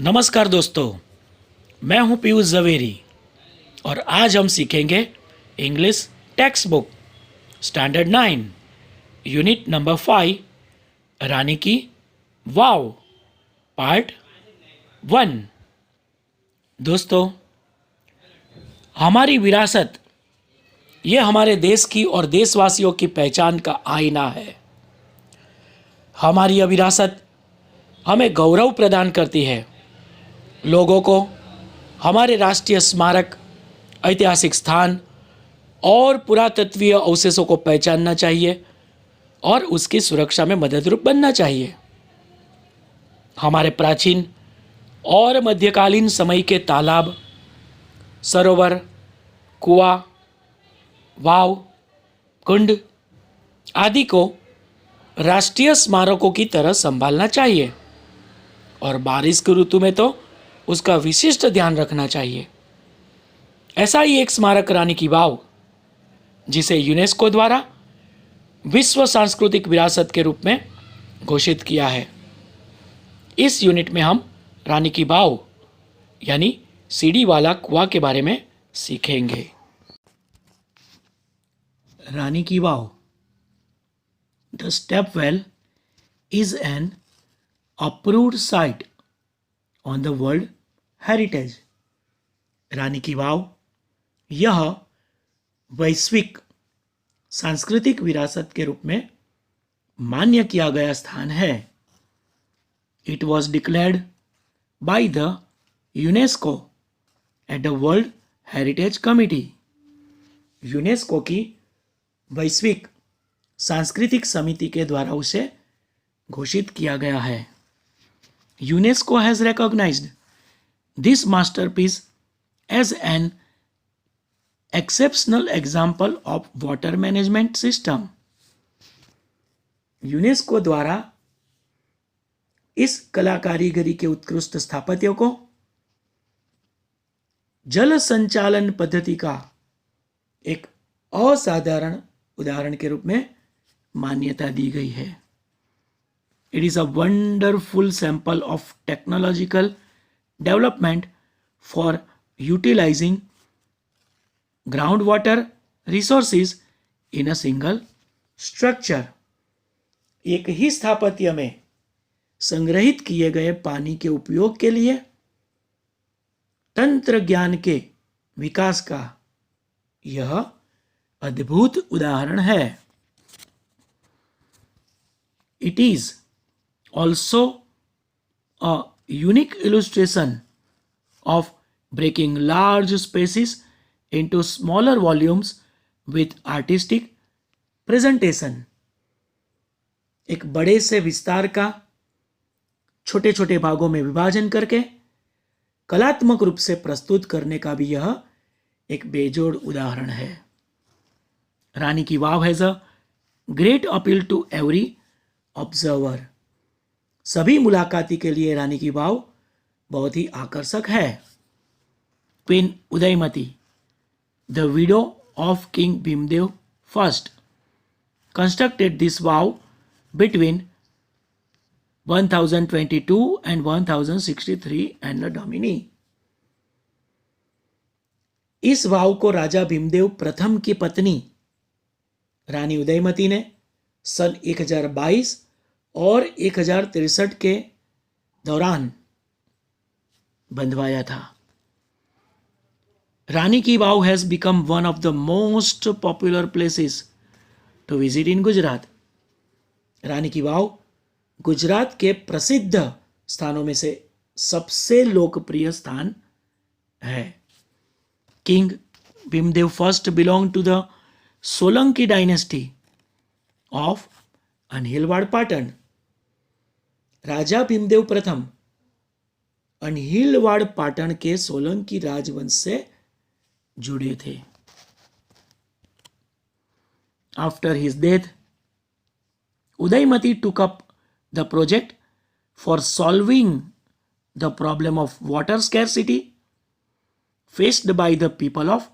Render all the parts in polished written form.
नमस्कार दोस्तों, मैं हूं पीयूष जवेरी और आज हम सीखेंगे English text book standard 9 unit number 5 रानी की वाव पार्ट 1। दोस्तों, हमारी विरासत ये हमारे देश की और देशवासियों की पहचान का आईना है। हमारी यह विरासत हमें गौरव प्रदान करती है। लोगों को हमारे राष्ट्रीय स्मारक, ऐतिहासिक स्थान और पुरातत्वीय अवशेषों को पहचानना चाहिए और उसकी सुरक्षा में मददरूप बनना चाहिए। हमारे प्राचीन और मध्यकालीन समय के तालाब, सरोवर, कुआं, वाव, कुंड आदि को राष्ट्रीय स्मारकों की तरह संभालना चाहिए और बारिश की ऋतु में तो उसका विशिष्ट ध्यान रखना चाहिए। ऐसा ही एक स्मारक रानी की वाव, जिसे यूनेस्को द्वारा विश्व सांस्कृतिक विरासत के रूप में घोषित किया है। इस यूनिट में हम रानी की वाव यानी सीढ़ी वाला कुआं के बारे में सीखेंगे। Rani ki Vav. The stepwell is an approved site on the world heritage. Rani ki Vav यह वैश्विक सांस्कृतिक विरासत के रूप में मान्य किया गया स्थान है। It was declared by the UNESCO at the world heritage committee. UNESCO की वैश्विक सांस्कृतिक समिति के द्वारा उसे घोषित किया गया है। UNESCO has recognized this masterpiece as an exceptional example of water management system. UNESCO द्वारा इस कला कारीगरी के उत्कृष्ट स्थापत्य को जल संचालन पद्धति का एक असाधारण उदाहरण के रूप में मान्यता दी गई है। It is a wonderful sample of technological development for utilizing groundwater resources in a single structure. एक ही स्थापत्य में संग्रहित किए गए पानी के उपयोग के लिए तंत्र ज्ञान के विकास का यह अद्भुत उदाहरण है। It is also a unique illustration of breaking large spaces into smaller volumes with artistic presentation. एक बड़े से विस्तार का छोटे छोटे भागों में विभाजन करके कलात्मक रूप से प्रस्तुत करने का भी यह एक बेजोड़ उदाहरण है। Rani ki Vav has a great appeal to every observer. सभी मुलाकाती के लिए रानी की वाव बहुत ही आकर्षक है। Queen Udayamati, the widow of king Bhimdev first, constructed this wow between 1022 and 1063 and Duminy. इस वाव को राजा भीमदेव प्रथम की पत्नी रानी उदयमती ने सन 1022 और 1063 के दौरान बंधवाया था। Rani ki Vav has become one of the most popular places to visit in Gujarat. Rani ki Vav Gujarat के प्रसिद्ध स्थानों में से सबसे लोकप्रिय स्थान है। King Bhimdev first belong to the Solanki dynasty of Anhilwad Patan. राजा भीमदेव प्रथम अनहिलवाड़ पाटन के सोलंकी राजवंश से जुड़े थे। After his death, Udayamati took up the project for solving the problem of water scarcity faced by the people of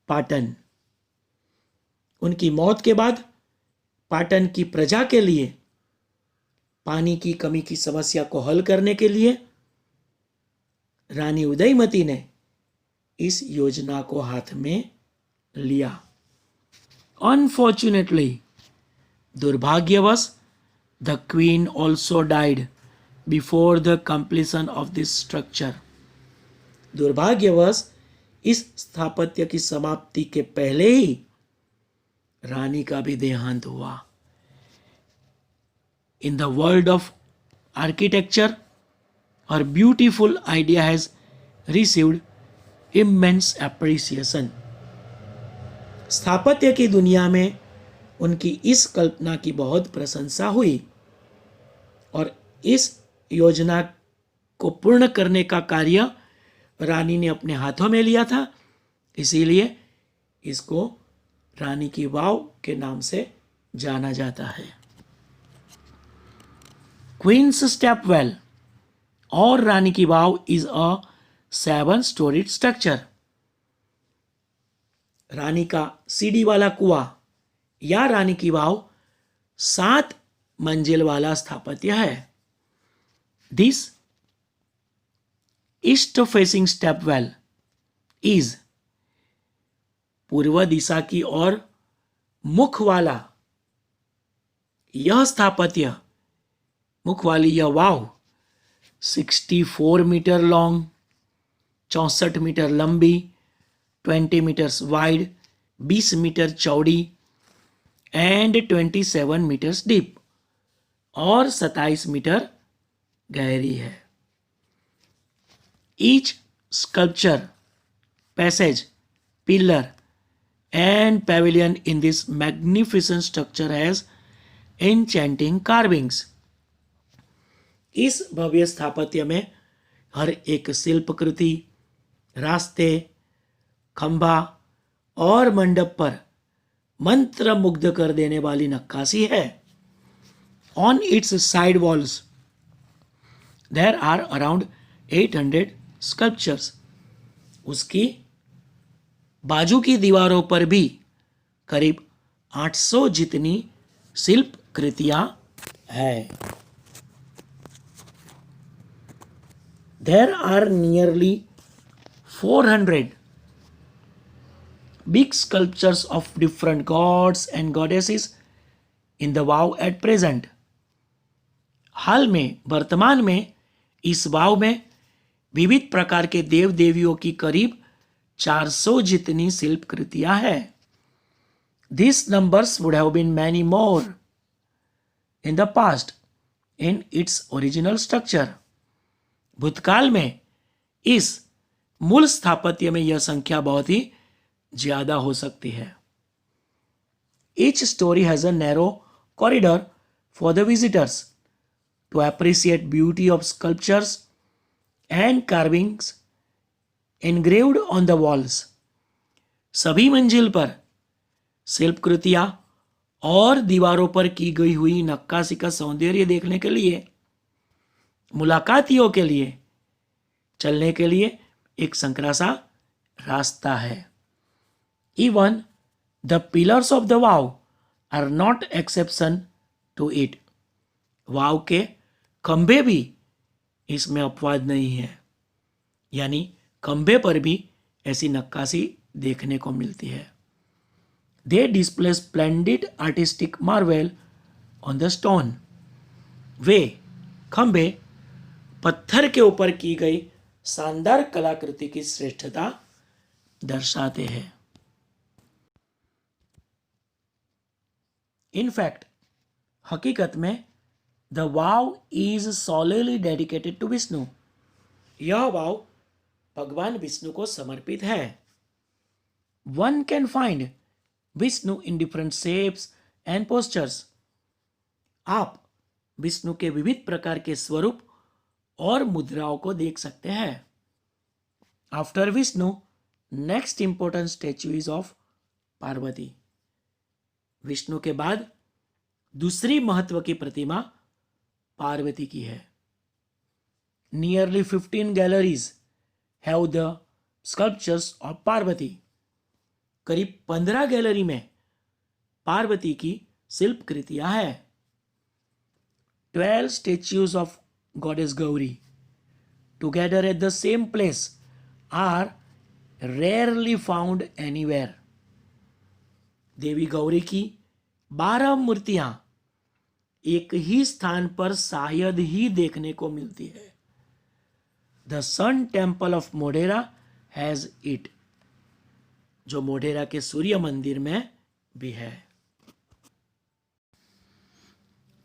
Patan. उनकी मौत के बाद पाटन की प्रजा के लिए पानी की कमी की समस्या को हल करने के लिए रानी उदयमती ने इस योजना को हाथ में लिया। अनफॉर्चुनेटली, दुर्भाग्यवश, the queen also died before the completion of this structure. दुर्भाग्यवश इस स्थापत्य की समाप्ति के पहले ही रानी का भी देहांत हुआ। In the world of architecture, her beautiful idea has received immense appreciation. स्थापत्य की दुनिया में उनकी इस कल्पना की बहुत प्रशंसा हुई और इस योजना को पूर्ण करने का कार्य रानी ने अपने हाथों में लिया था, इसीलिए इसको रानी की वाव के नाम से जाना जाता है। क्वींस स्टेप वेल और रानी की वाव इज अ 7 स्टोरीड स्ट्रक्चर। रानी का सीढ़ी वाला कुआं या रानी की वाव 7 मंजिल वाला स्थापत्य है। This east facing step well is पूर्व दिशा की ओर मुख वाला यह स्थापत्य, मुख वाली यह वाव 64 मीटर लॉन्ग, 64 मीटर लंबी, 20 मीटर्स वाइड, 20 मीटर चौड़ी एंड 27 मीटर्स डीप और 27 मीटर गहरी है। Each sculpture, passage, pillar and pavilion in this magnificent structure has enchanting carvings. इस भव्य स्थापत्य में हर एक शिल्पकृति, रास्ते, खंभा और मंडप पर मंत्र मुग्ध कर देने वाली नक्काशी है। On its side walls there are around 800 sculptures. उसकी बाजू की दीवारों पर भी करीब 800 जितनी शिल्प कृतियां हैं। There are nearly 400 big sculptures of different gods and goddesses in the wow at present. हाल में, वर्तमान में इस वाव में विविध प्रकार के देव देवियों की करीब 400 जितनी शिल्प कृतियां हैं। These numbers would have been many more in the past in its original structure. भूतकाल में इस मूल स्थापत्य में यह संख्या बहुत ही ज्यादा हो सकती है। Each story has a narrow corridor for the visitors to appreciate beauty of sculptures and carvings engraved on the walls. सभी मंजिल पर शिल्पकृतियां और दीवारों पर की गई हुई नक्काशी का सौंदर्य देखने के लिए, मुलाकातियों के लिए चलने के लिए एक संकरा सा रास्ता है। Even the pillars of the vav are not exception to it. वाव के खंभे भी इसमें अपवाद नहीं है, यानी खंभे पर भी ऐसी नक्काशी देखने को मिलती है। They display splendid artistic marvel on the stone. वे खंभे पत्थर के ऊपर की गई शानदार कलाकृति की श्रेष्ठता दर्शाते हैं। इनफैक्ट, हकीकत में the vav is solely dedicated to Vishnu. यह वाव भगवान विष्णु को समर्पित है। One can find Vishnu in different shapes and postures. आप विष्णु के विविध प्रकार के स्वरूप और मुद्राओं को देख सकते हैं। After Vishnu, next important statue is of Parvati. Vishnu के बाद दूसरी महत्व की प्रतिमा पार्वती की है। Nearly 15 galleries have the sculptures of Parvati. करीब 15 गैलरी में पार्वती की शिल्प कृतियां हैं। 12 statues of goddess Gauri together at the same place are rarely found anywhere. देवी गौरी की 12 मूर्तियां एक ही स्थान पर शायद ही देखने को मिलती है. The sun temple of Modhera has it. जो मोढेरा के सूर्य मंदिर में भी है.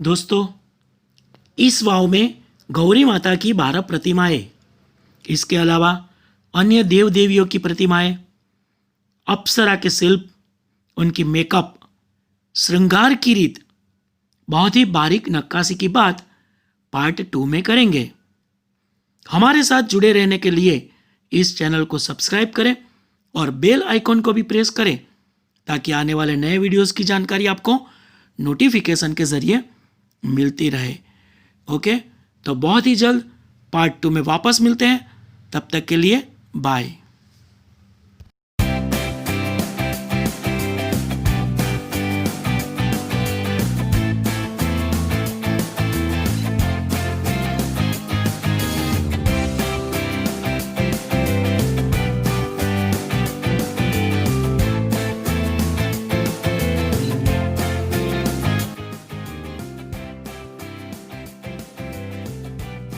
दोस्तों, इस वाव में गौरी माता की 12 प्रतिमाएं, इसके अलावा अन्य देव देवियों की प्रतिमाएं, अप्सरा के शिल्प, उनकी मेकअप, श्रृंगार की रीत, बहुत ही बारीक नक्काशी की बात पार्ट 2 में करेंगे. हमारे साथ जुड़े रहने के लिए इस चैनल को सब्सक्राइब करें और बेल आइकॉन को भी प्रेस करें ताकि आने वाले नए वीडियोस की जानकारी आपको नोटिफिकेशन के जरिए मिलती रहे. ओके, तो बहुत ही जल्द पार्ट 2 में वापस मिलते हैं. तब तक के लिए बाय.